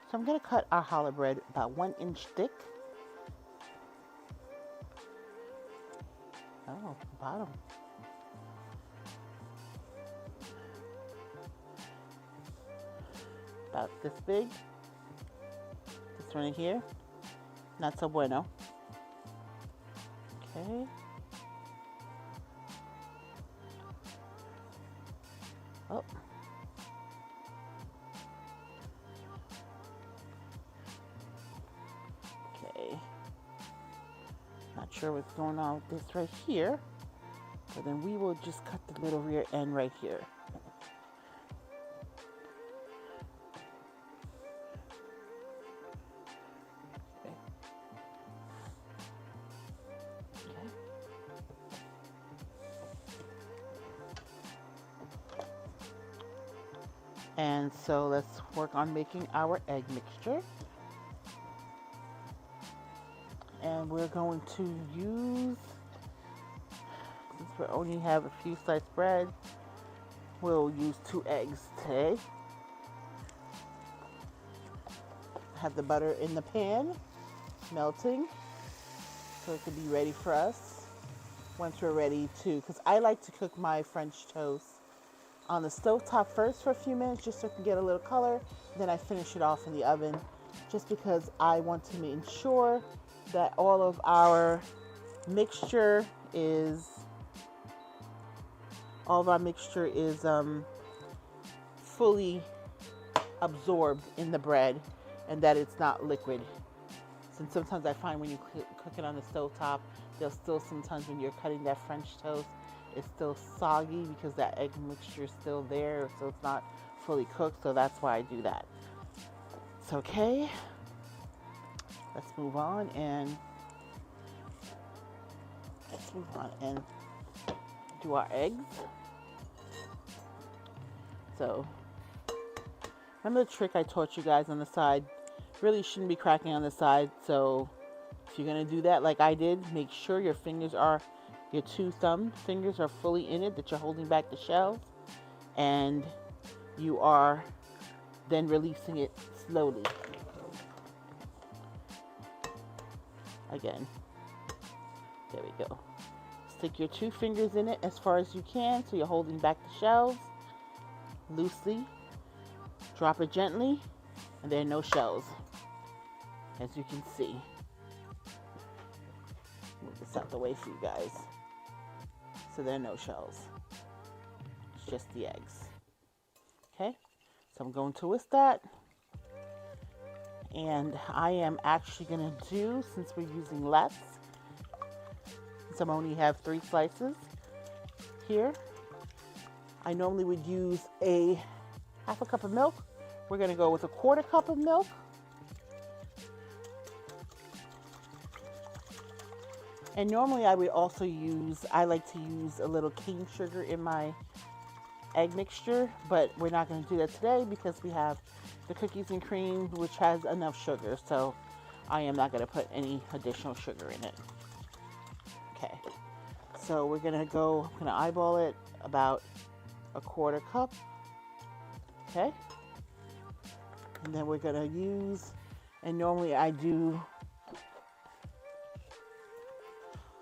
So I'm going to cut our challah bread about 1 inch thick. Oh, bottom. About this big. This one here. Not so bueno. Okay. Oh. Okay. Not sure what's going on with this right here. But then we will just cut the little rear end right here. And so let's work on making our egg mixture. And we're going to use, since we only have a few sliced bread, we'll use 2 eggs today. Have the butter in the pan, melting, so it can be ready for us once we're ready to, because I like to cook my French toast on the stovetop first for a few minutes just so it can get a little color. Then I finish it off in the oven just because I want to make sure that all of our mixture is fully absorbed in the bread and that it's not liquid. Since sometimes I find when you cook it on the stovetop, there's still sometimes when you're cutting that French toast, it's still soggy because that egg mixture is still there, so it's not fully cooked. So that's why I do that. It's okay. Let's move on and do our eggs. So remember the trick I taught you guys on the side? Really shouldn't be cracking on the side. So if you're gonna do that like I did, make sure your 2 thumb fingers are fully in it, that you're holding back the shells, and you are then releasing it slowly. Again, there we go. Stick your 2 fingers in it as far as you can, so you're holding back the shells loosely. Drop it gently, and there are no shells, as you can see. Move this out the way for you guys. So there are no shells. It's just the eggs. Okay, so I'm going to whisk that. And I am actually going to do, since we're using less, since I only have 3 slices here, I normally would use a half a cup of milk. We're going to go with a 1/4 cup of milk. And normally I would also I like to use a little cane sugar in my egg mixture, but we're not going to do that today because we have the cookies and cream, which has enough sugar. So I am not going to put any additional sugar in it. Okay. So I'm going to eyeball it about a 1/4 cup. Okay. And then we're going to use, and normally I do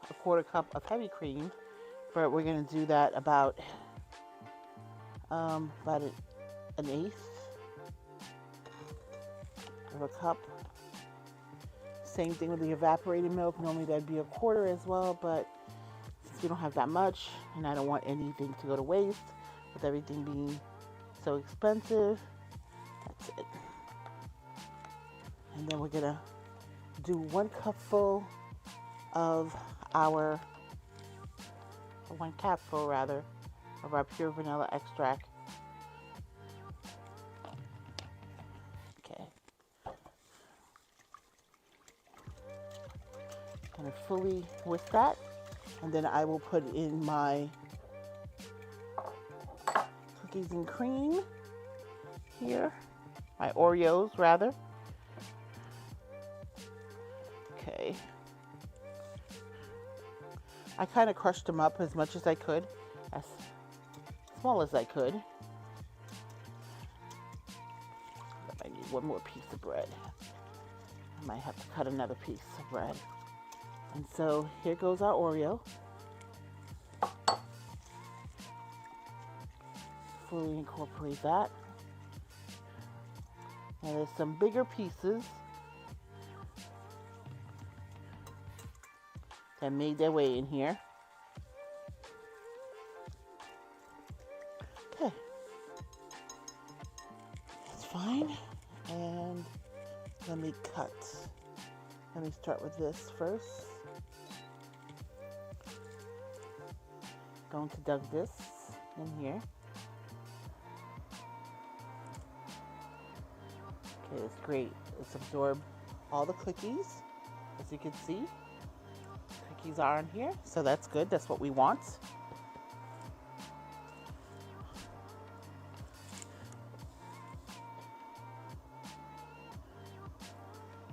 a 1/4 cup of heavy cream, but we're going to do that about an 1/8 of a cup. Same thing with the evaporated milk. Normally that'd be a 1/4 as well, but since we don't have that much, and I don't want anything to go to waste, with everything being so expensive, that's it. And then we're gonna do 1 cupful of our, 1 capful rather, of our pure vanilla extract. Okay. Gonna fully whisk that, and then I will put in my cookies and cream here, my Oreos rather. Okay. I kind of crushed them up as much as I could, as small as I could. I need one more piece of bread. I might have to cut another piece of bread. And so here goes our Oreo. Fully incorporate that. Now there's some bigger pieces that made their way in here. Okay. That's fine. And let me cut. Let me start with this first. Going to dunk this in here. Okay, it's great. It's absorbed all the cookies, as you can see. Cookies are in here, so that's good. That's what we want.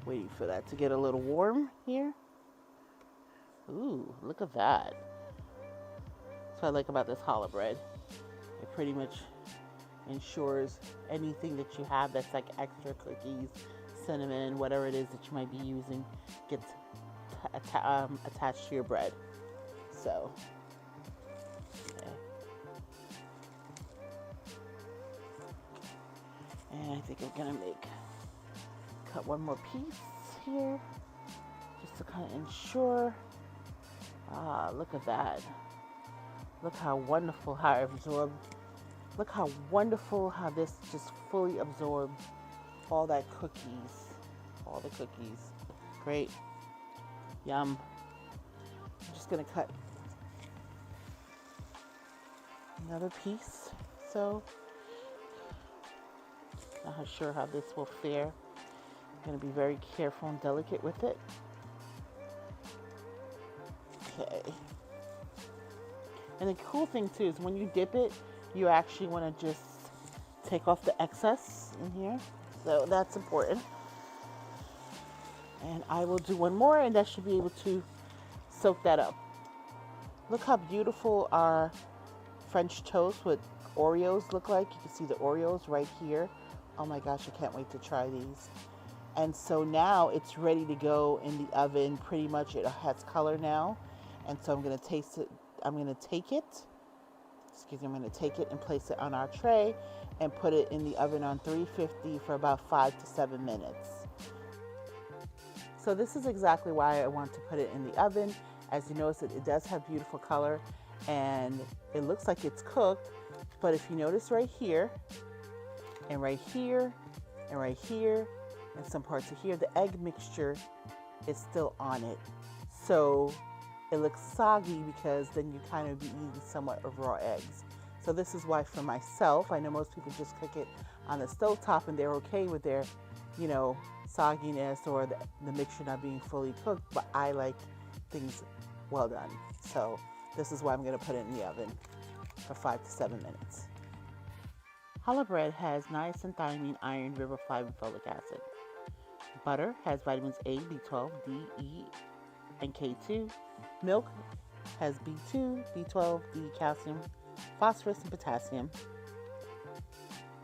Waiting for that to get a little warm here. Ooh, look at that. That's what I like about this challah bread. It pretty much ensures anything that you have that's like extra cookies, cinnamon, whatever it is that you might be using gets attached to your bread. So, okay. And I think I'm gonna cut one more piece here just to kind of ensure. Look at that. Look how wonderful how it absorbed. Look how wonderful how this just fully absorbed all that cookies. All the cookies. Great. Yum. I'm just going to cut another piece. So, not sure how this will fare. I'm going to be very careful and delicate with it. Okay. And the cool thing too is when you dip it, you actually want to just take off the excess in here. So that's important. And I will do one more and that should be able to soak that up. Look how beautiful our French toast with Oreos look like. You can see the Oreos right here. Oh my gosh, I can't wait to try these. And so now it's ready to go in the oven. Pretty much it has color now. And so I'm going to taste it. I'm going to take it. I'm going to take it and place it on our tray and put it in the oven on 350 for about 5 to 7 minutes. So this is exactly why I want to put it in the oven. As you notice, it does have beautiful color and it looks like it's cooked. But if you notice right here and right here and right here and some parts of here, the egg mixture is still on it. So it looks soggy because then you kind of be eating somewhat of raw eggs. So this is why for myself, I know most people just cook it on the stovetop and they're okay with their, sogginess or the mixture not being fully cooked, but I like things well done. So this is why I'm going to put it in the oven for 5 to 7 minutes. Challah bread has niacin, thiamine, iron, riboflavin, folic acid. Butter has vitamins A, B12, D, E, and K2. Milk has B2, B12, D, calcium, phosphorus, and potassium.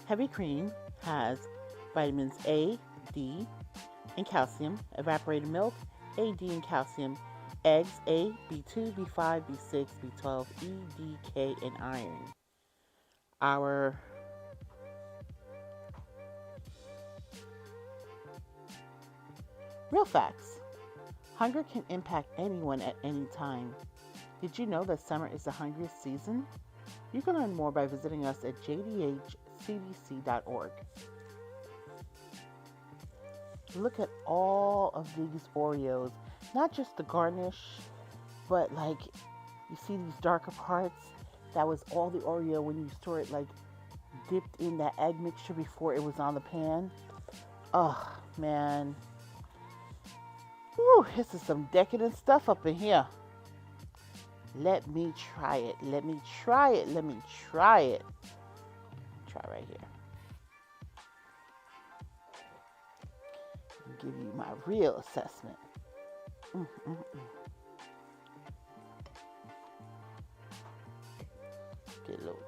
Heavy cream has vitamins A, D, and calcium. Evaporated milk, A, D, and calcium. Eggs, A, B2, B5, B6, B12, E, D, K, and iron. Our real facts. Hunger can impact anyone at any time. Did you know that summer is the hungriest season? You can learn more by visiting us at jdhcdc.org. Look at all of these Oreos. Not just the garnish, but like, you see these darker parts? That was all the Oreo when you saw it like dipped in that egg mixture before it was on the pan. Oh, man. Whew, this is some decadent stuff up in here. Let me try it. Let me try it. Let me try it. Try right here. I'll give you my real assessment. Get a little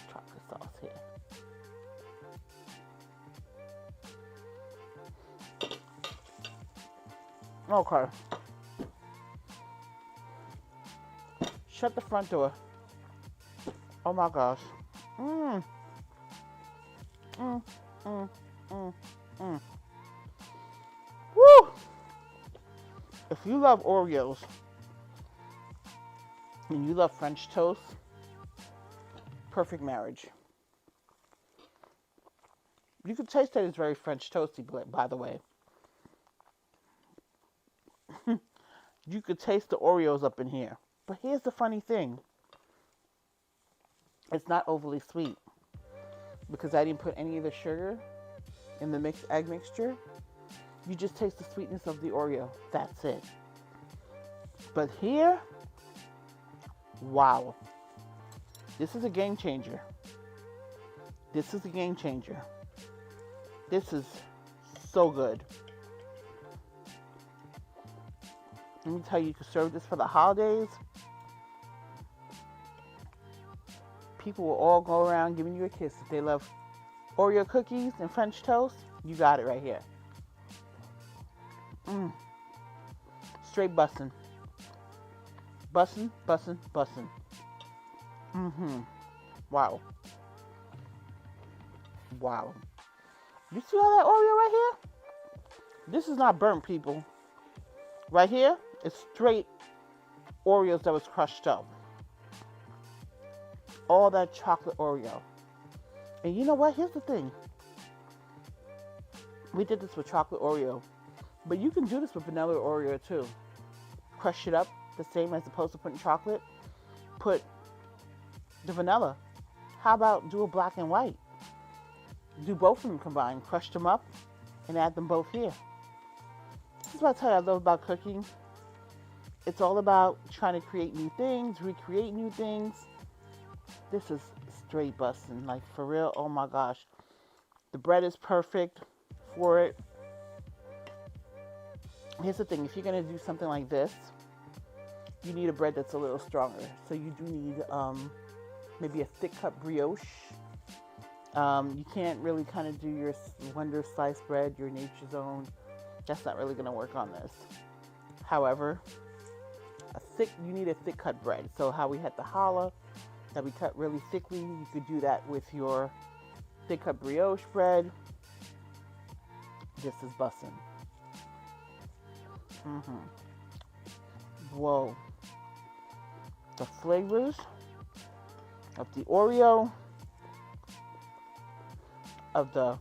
chocolate sauce here. Okay. Shut the front door. Oh my gosh. Mmm. Mmm. Mmm. Mmm. Mmm. Woo! If you love Oreos and you love French toast, perfect marriage. You can taste that it's very French toasty, by the way. You could taste the Oreos up in here. But here's the funny thing. It's not overly sweet because I didn't put any of the sugar in the mixed egg mixture. You just taste the sweetness of the Oreo. That's it. But here, wow. This is a game changer. This is a game changer. This is so good. Let me tell you, you can serve this for the holidays. People will all go around giving you a kiss. If they love Oreo cookies and French toast, you got it right here. Straight bussin'. Bussin', bussin', bussin'. Wow. Wow. You see all that Oreo right here? This is not burnt, people. Right here, it's straight Oreos that was crushed up. All that chocolate Oreo. And you know what? Here's the thing. We did this with chocolate Oreo. But you can do this with vanilla Oreo too. Crush it up the same as opposed to putting chocolate. Put the vanilla. How about do a black and white? Do both of them combined. Crush them up and add them both here. This is what I tell you I love about cooking. It's all about trying to create new things, recreate new things. This is straight busting, like for real. Oh my gosh. The bread is perfect for it. Here's the thing, if you're going to do something like this, you need a bread that's a little stronger. So you do need maybe a thick cut brioche. You can't really kind of do your Wonder sliced bread, your Nature's Own. That's not really going to work on this. However, you need a thick cut bread. So how we had the challah that we cut really thickly, you could do that with your thick cut brioche bread. This is bussin'. Whoa. The flavors of the Oreo, of the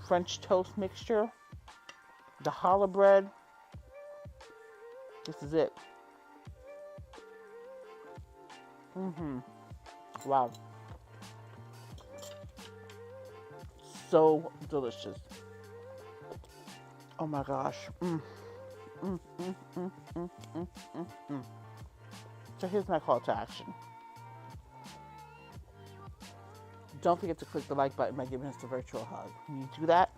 French toast mixture, the challah bread. This is it. Wow. So delicious. Oh my gosh. So here's my call to action. Don't forget to click the like button by giving us a virtual hug. When you do that,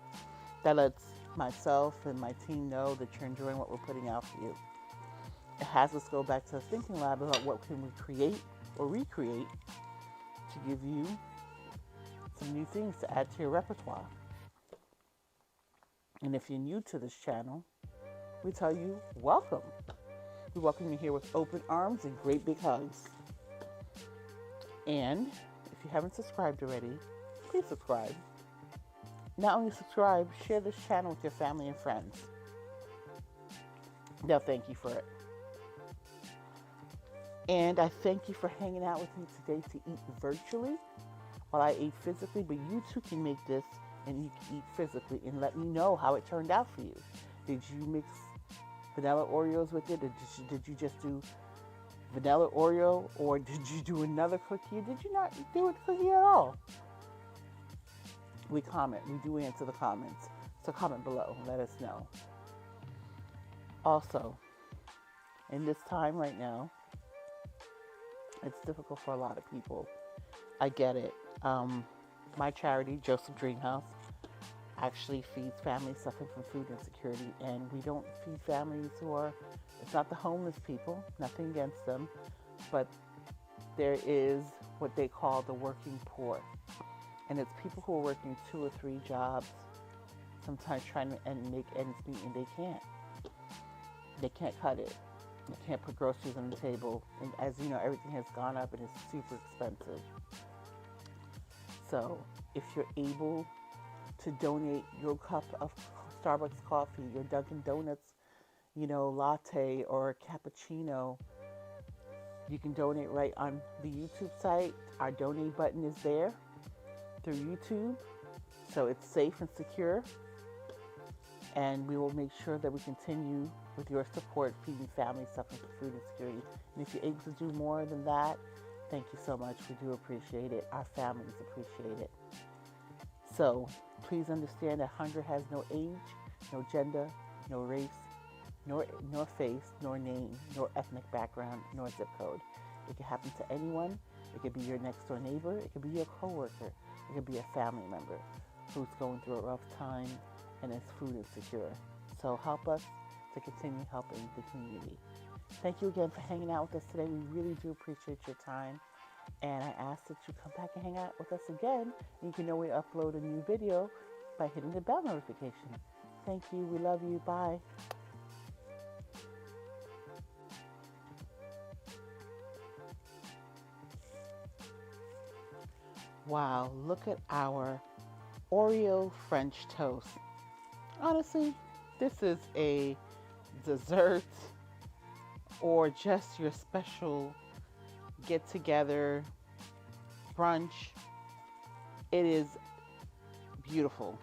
that lets myself and my team know that you're enjoying what we're putting out for you. It has us go back to the thinking lab about what can we create or recreate to give you some new things to add to your repertoire. And if you're new to this channel, we tell you, welcome. We welcome you here with open arms and great big hugs. And if you haven't subscribed already, please subscribe. Not only subscribe, share this channel with your family and friends. They'll thank you for it. And I thank you for hanging out with me today to eat virtually while I ate physically, but you too can make this and you can eat physically and let me know how it turned out for you. Did you mix vanilla Oreos with it? Or did you just do vanilla Oreo? Or did you do another cookie? Did you not do a cookie at all? We comment. We do answer the comments. So comment below and let us know. Also, in this time right now, it's difficult for a lot of people. I get it. My charity, Joseph Dreamhouse, actually feeds families suffering from food insecurity, and we don't feed families who are, it's not the homeless people, nothing against them, but there is what they call the working poor. And it's people who are working 2 or 3 jobs, sometimes trying to make ends meet, and they can't. they can't cut it. You can't put groceries on the table. And as you know, everything has gone up and it's super expensive. So if you're able to donate your cup of Starbucks coffee, your Dunkin' Donuts, latte or cappuccino, you can donate right on the YouTube site. Our donate button is there through YouTube. So it's safe and secure. And we will make sure that we continue with your support, feeding families suffering from food insecurity. And if you're able to do more than that, thank you so much. We do appreciate it. Our families appreciate it. So please understand that hunger has no age, no gender, no race, nor face, nor name, nor ethnic background, nor zip code. It can happen to anyone. It could be your next door neighbor. It could be your coworker. It could be a family member who's going through a rough time and is food insecure. So help us to continue helping the community. Thank you again for hanging out with us today. We really do appreciate your time. And I ask that you come back and hang out with us again. And you can know we upload a new video by hitting the bell notification. Thank you. We love you. Bye. Wow, look at our Oreo French Toast. Honestly, this is a dessert or just your special get-together brunch. It is beautiful.